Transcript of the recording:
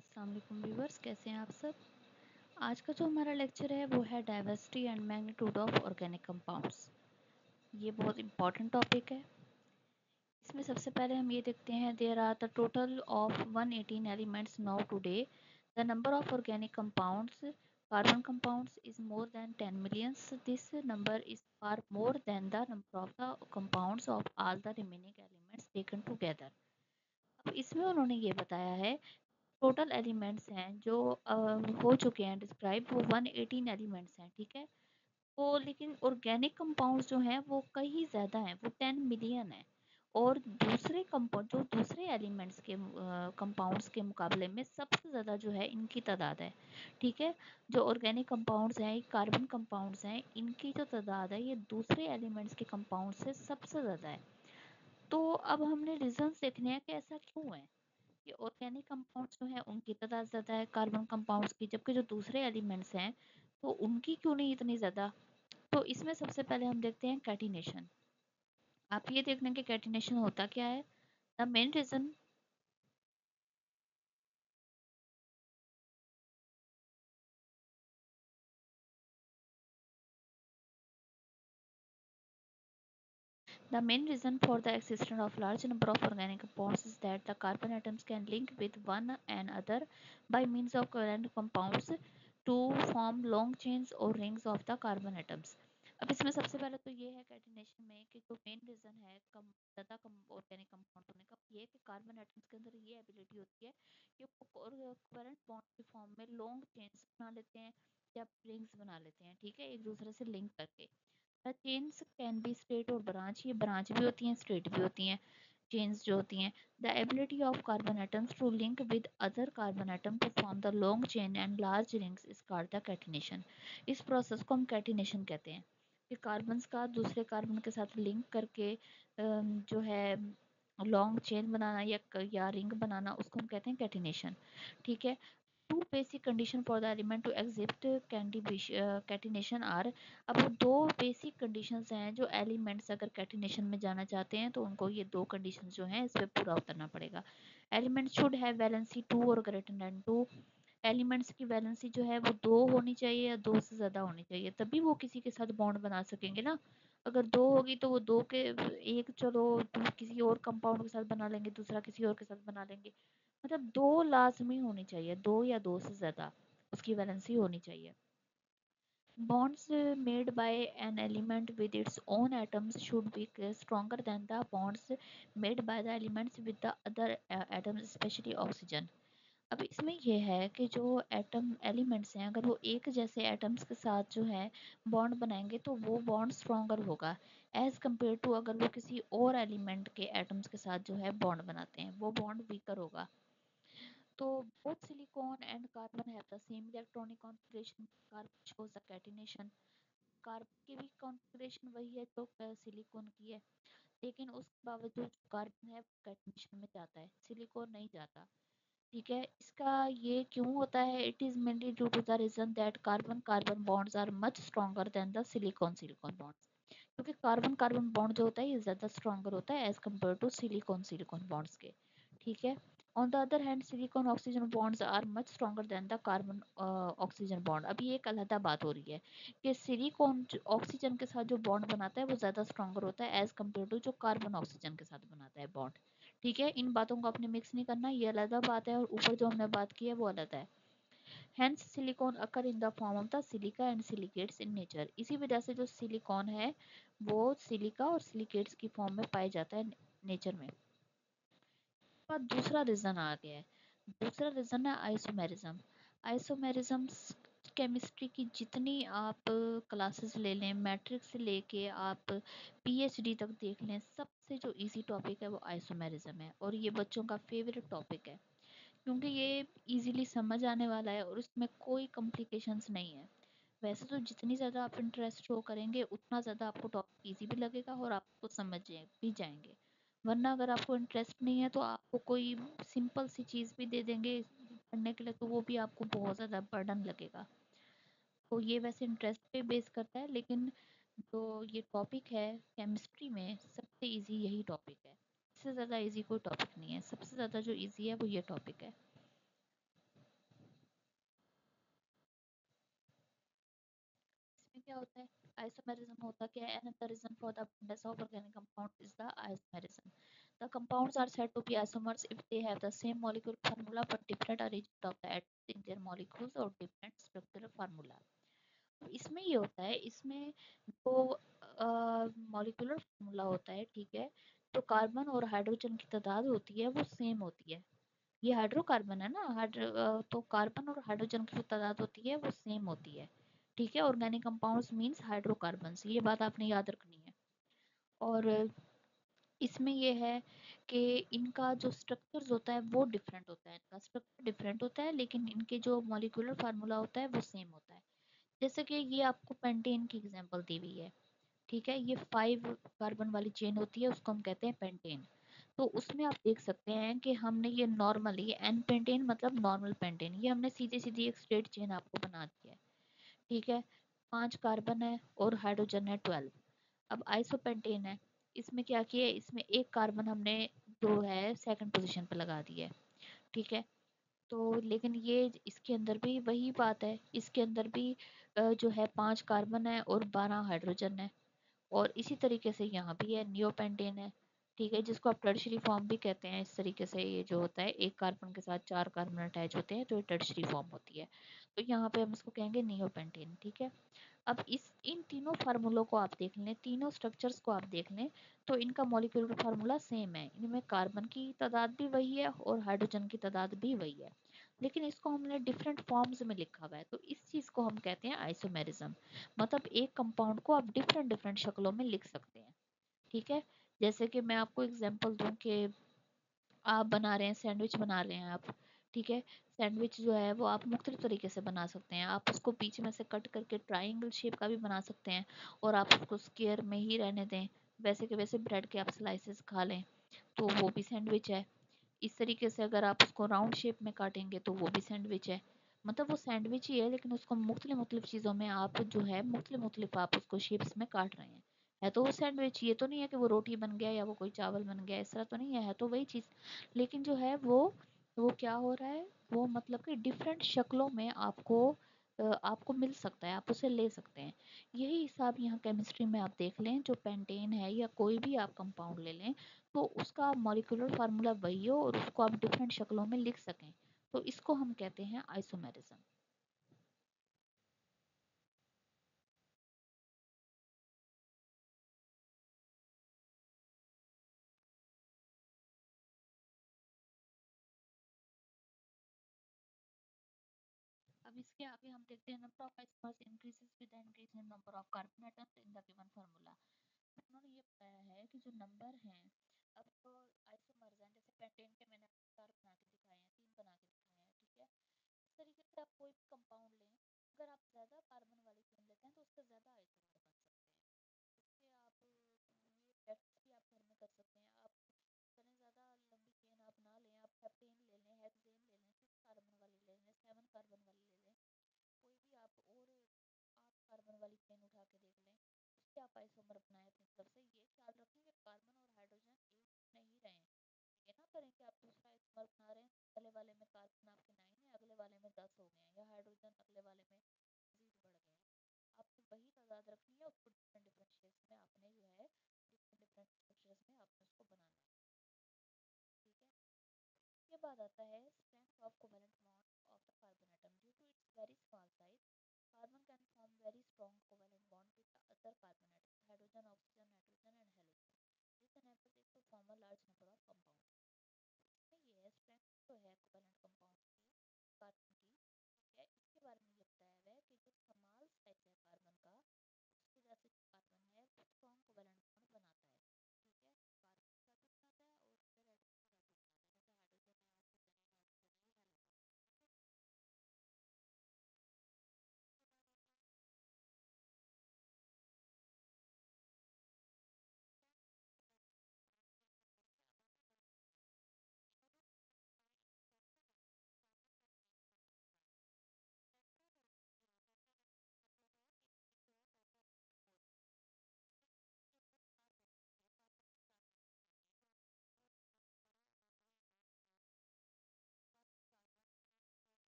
अस्सलाम वालेकुम व्यूवर्स, कैसे हैं आप सब। आज का जो हमारा लेक्चर है वो है diversity and magnitude of organic compounds. ये बहुत इंपॉर्टेंट टॉपिक है। इसमें सबसे पहले हम ये देखते हैं there are the total of 118 elements now today. The number of organic compounds carbon compounds is more than 10 millions. This number is far more than the number of the compounds of all the remaining elements taken together. अब इसमें उन्होंने ये बताया है total elements हैं जो हो चुके हैं डिस्क्राइब, वो 118 एलिमेंट्स हैं, ठीक है। तो लेकिन ऑर्गेनिक कंपाउंड्स जो हैं वो कहीं ज़्यादा हैं, वो 10 मिलियन है। और दूसरे कंपाउंड जो दूसरे एलिमेंट्स के कंपाउंड्स के मुकाबले में सबसे ज़्यादा जो है इनकी तादाद है, ठीक है। जो ऑर्गेनिक कंपाउंड्स हैं, कार्बन कंपाउंड्स हैं, इनकी जो तादाद है ये दूसरे एलिमेंट्स के कंपाउंड से सबसे ज़्यादा है। तो अब हमने रीजंस देखने हैं कि ऐसा क्यों है कि ऑर्गेनिक कंपाउंड्स जो है उनकी तादाद ज़्यादा है कार्बन कंपाउंड्स की, जबकि जो दूसरे एलिमेंट्स हैं तो उनकी क्यों नहीं इतनी ज़्यादा। तो इसमें सबसे पहले हम देखते हैं कैटिनेशन। आप ये देखना कि कैटिनेशन होता क्या है। The main reason The main reason for the existence of large number of organic compounds is that the carbon atoms can link with one another by means of covalent compounds to form long chains or rings of the carbon atoms. अब इसमें सबसे पहले तो ये है catenation में कि जो मेन रीजन है कम ज़्यादा कम ऑर्गेनिक कंपाउंड होने का, ये है कि कार्बन एटम्स के अंदर ये एबिलिटी होती है कि वो कोवैलेंट बॉन्ड की फॉर्म में लॉन्ग चेन्स बना लेते हैं या रिंग्स बना लेते हैं, ठीक है, एक दूसरे से लिंक करके। The chains can be straight और ब्रांच, ये ब्रांच भी होती हैं स्ट्रेट भी होती हैं चेन्स जो होती हैं। The ability of carbon atoms to link with other carbon atom to form the long chain and large rings is called the catenation. इस प्रोसेस को हम कैटिनेशन कहते हैं कि कार्बन्स का दूसरे कार्बन के साथ लिंक करके जो है लॉन्ग चेन बनाना या रिंग बनाना, उसको हम कहते हैं कैटिनेशन, ठीक है। Two basic condition for the element to exist catenation are. अब वो दो बेसिक कंडीशंस हैं जो एलिमेंट्स अगर कैटिनेशन में जाना चाहते हैं तो उनको ये दो कंडीशंस जो हैं इस पे पूरा उतरना पड़ेगा। एलिमेंट शुड हैव वैलेंसी 2 और ग्रेटर देन 2। एलिमेंट्स की वैलेंसी जो है वो 2 होनी चाहिए या 2 से ज़्यादा होनी चाहिए, तभी वो किसी के साथ बॉन्ड बना सकेंगे ना। अगर 2 होगी तो वो 2 के एक चलो किसी और कंपाउंड के साथ बना लेंगे, दूसरा किसी और के साथ बना लेंगे। मतलब 2 लाजमी होनी चाहिए, 2 या 2 से ज़्यादा उसकी वैलेंसी होनी चाहिए। Bonds made by an element with its own atoms should be stronger than the bonds made by the elements with the other atoms, especially oxygen. अब इसमें यह है कि जो एटम एलिमेंट्स हैं अगर वो एक जैसे एटम्स के साथ जो है बॉन्ड बनाएंगे तो वो बॉन्ड स्ट्रॉन्गर होगा एज कम्पेयर टू अगर वो किसी और एलिमेंट के एटम्स के साथ जो है बॉन्ड बनाते हैं वो बॉन्ड वीकर होगा। तो both silicon and carbon have the same electronic configuration. Carbon shows the catenation. Carbon की भी कॉन्फ़िगरेशन वही है जो सिलिकॉन की है, लेकिन उसके बावजूद कार्बन है कैटेनेशन में जाता है, सिलिकॉन नहीं जाता, ठीक है। इसका ये क्यों होता है, it is mainly due to the reason that carbon carbon bonds are much stronger than the silicon silicon bonds. क्योंकि कार्बन कार्बन बॉन्ड जो होता है ये ज़्यादा स्ट्रॉन्गर होता है as compare to silicon silicon bonds के, ठीक है। On the other hand silicon oxygen bonds are much stronger than the carbon oxygen bond. अभी एक अलग बात हो रही है कि सिलिकॉन ऑक्सीजन के साथ जो बॉन्ड बनाता है वो ज़्यादा स्ट्रॉन्गर होता है एज कम्पेयर टू जो कार्बन ऑक्सीजन के साथ बनाता है बॉन्ड, ठीक है। इन बातों को आपने मिक्स नहीं करना, ये अलग बात है और ऊपर जो हमने बात की है वो अलग है। Hence silicon occur in the form of the silica and silicates in nature। इसी वजह से जो सिलिकॉन है वो सिलिका और सिलिकेट्स की फॉर्म में पाया जाता है नेचर में। पर दूसरा रीजन आ गया है, दूसरा रीजन है आइसोमेरिज्म। आइसोमेरिज्म केमिस्ट्री की जितनी आप क्लासेस ले लें, मैट्रिक से लेके आप पीएचडी तक देख लें, सबसे जो इजी टॉपिक है वो आइसोमेरिज्म है और ये बच्चों का फेवरेट टॉपिक है क्योंकि ये इजीली समझ आने वाला है और उसमें कोई कॉम्प्लिकेशंस नहीं है। वैसे तो जितनी ज़्यादा आप इंटरेस्ट शो करेंगे उतना ज़्यादा आपको टॉपिक इजी भी लगेगा और आपको समझ भी जाएंगे। वरना अगर आपको इंटरेस्ट नहीं है तो आपको कोई सिंपल सी चीज़ भी दे देंगे पढ़ने के लिए तो वो भी आपको बहुत ज़्यादा बर्डन लगेगा। तो ये वैसे इंटरेस्ट पे बेस करता है, लेकिन जो ये टॉपिक है केमिस्ट्री में सबसे इजी यही टॉपिक है। इससे ज़्यादा इजी कोई टॉपिक नहीं है, सबसे ज़्यादा जो इजी है वो ये टॉपिक है। क्या होता है? Isomerism होता क्या है? Another reason for the abundance of organic compound is the isomerism. The compounds are said to be isomers if they have the same molecule formula but different arrangement of the atoms in their molecules or different structural formula. तो इसमें ये होता है, इसमें जो molecular formula होता है, ठीक है, तो कार्बन और हाइड्रोजन की तादाद होती है वो सेम होती है। ये हाइड्रोकार्बन है ना, तो कार्बन और हाइड्रोजन की जो तादाद होती है वो सेम होती है। ठीक है, ऑर्गेनिक कंपाउंड्स मींस हाइड्रोकार्बन्स, ये बात आपने याद रखनी है। और इसमें ये है कि इनका जो स्ट्रक्चर्स होता है वो डिफरेंट होता है, इनका स्ट्रक्चर डिफरेंट होता है, लेकिन इनके जो मॉलिक्यूलर फार्मूला होता है वो सेम होता है। जैसे कि ये आपको पेंटेन की एग्जांपल दी हुई है, ठीक है, ये 5 कार्बन वाली चेन होती है, उसको हम कहते हैं पेंटेन। तो उसमें आप देख सकते हैं कि हमने ये नॉर्मली एन पेंटेन मतलब नॉर्मल पेंटेन, ये हमने सीधी सीधी एक स्ट्रेट चेन आपको बना दी है। ठीक है, 5 कार्बन है और हाइड्रोजन है 12। अब आइसोपेंटेन है, इसमें क्या किया है, इसमें एक कार्बन हमने जो है सेकंड पोजीशन पे लगा दी है। ठीक है, तो लेकिन ये इसके अंदर भी वही बात है, इसके अंदर भी जो है 5 कार्बन है और 12 हाइड्रोजन है। और इसी तरीके से यहाँ भी है, नियोपेंटेन है, ठीक है, जिसको आप टर्शरी फॉर्म भी कहते हैं। इस तरीके से ये जो होता है, एक कार्बन के साथ 4 कार्बन अटैच होते हैं तो ये टर्शरी फॉर्म होती है। तो यहाँ पे हम इसको कहेंगे नियोपेंटेन। ठीक है, अब इस इन तीनों फार्मूलों को आप देख लें, तीनों स्ट्रक्चर्स को आप देख लें, तो इनका मॉलिक्यूलर फार्मूला सेम है। इनमें कार्बन की तादाद भी वही है और हाइड्रोजन की तादाद भी वही है, लेकिन इसको हमने डिफरेंट फॉर्म्स में लिखा हुआ है। तो इस चीज़ को हम कहते हैं आइसोमेरिज्म, मतलब एक कंपाउंड को आप डिफरेंट डिफरेंट शक्लों में लिख सकते हैं। ठीक है, जैसे कि मैं आपको एग्जांपल दूं कि आप बना रहे हैं, सैंडविच बना रहे हैं आप, ठीक है, सैंडविच जो है वो आप मुख्तलिफ तरीके से बना सकते हैं। आप उसको बीच में से कट करके ट्रायंगल शेप का भी बना सकते हैं, और आप उसको स्क्वायर में ही रहने दें, वैसे के वैसे ब्रेड के आप स्लाइसेस खा लें, तो वो भी सैंडविच है। इस तरीके से अगर आप उसको राउंड शेप में काटेंगे तो वो भी सैंडविच है। मतलब वो सैंडविच ही है, लेकिन उसको मुख्तलिफ मुख्तलिफ चीज़ों में आप जो है मुख्तलिफ मुख्तलिफ आप उसको शेप्स में काट रहे हैं। है तो वो सैंडविच, ये तो नहीं है कि वो रोटी बन गया या वो कोई चावल बन गया, इस तरह तो नहीं है तो वही चीज़। लेकिन जो है वो क्या हो रहा है, वो मतलब कि डिफरेंट शक्लों में आपको मिल सकता है, आप उसे ले सकते हैं। यही हिसाब यहाँ केमिस्ट्री में आप देख लें, जो पेंटेन है या कोई भी आप कंपाउंड ले लें, तो उसका मॉलिक्यूलर फार्मूला वही हो और उसको आप डिफरेंट शक्लों में लिख सकें, तो इसको हम कहते हैं आइसोमेरिज्म। अब इसके आगे हम देखते हैं, number of isomers increases with the increase in number of carbon atoms in the given formula. उन्होंने ये बताया है कि जो नंबर हैं, अब तो आइसोमर्स हैं, जैसे पेंटेन के मैंने आपको 4 बना के दिखाए हैं, 3 बना के दिखाए हैं, ठीक है। इस तरीके से आप कोई भी कंपाउंड लें, अगर आप ज़्यादा कार्बन वाली चेन लेते हैं तो उससे ज़्यादा आइसोमर बन सकते हैं। इसके आप ये प्रैक्टिस भी आप घर में कर सकते हैं। आप इतने ज़्यादा लंबी चेन आप ना लें, आप हेप्टेन ले लें, हेक्सेन ले लें, 6 कार्बन वाली ले लें, 7 कार्बन वाली ले लें, कोई भी आप, और 8 कार्बन वाली चेन उठा के देख लें, उसके आप आइसोमर बनाएं अपनी तरफ से। ये ख्याल रखें कि कार्बन और हाइड्रोजन एक नहीं रहें, ये ना करें कि आप दूसरा आइसोमर बना रहे हैं, पहले वाले में कार्बन आपके 9 है, अगले वाले में 10 हो गए हैं, या हाइड्रोजन अगले वाले में मजीद बढ़ गए हैं। आपको वही तादाद रखनी है, उसको डिफरेंट डिफरेंट शेप्स में आपने जो है डिफरेंट डिफरेंट स्ट्रक्चर्स में आपने उसको बनाना है। ठीक है, ये बात आता है strength of covalent bond of the carbon atom. Due to its very small size, carbon can form very strong covalent bond with the other carbon atoms, hydrogen, oxygen, nitrogen, and halogen. This enables it to form a large number of compounds.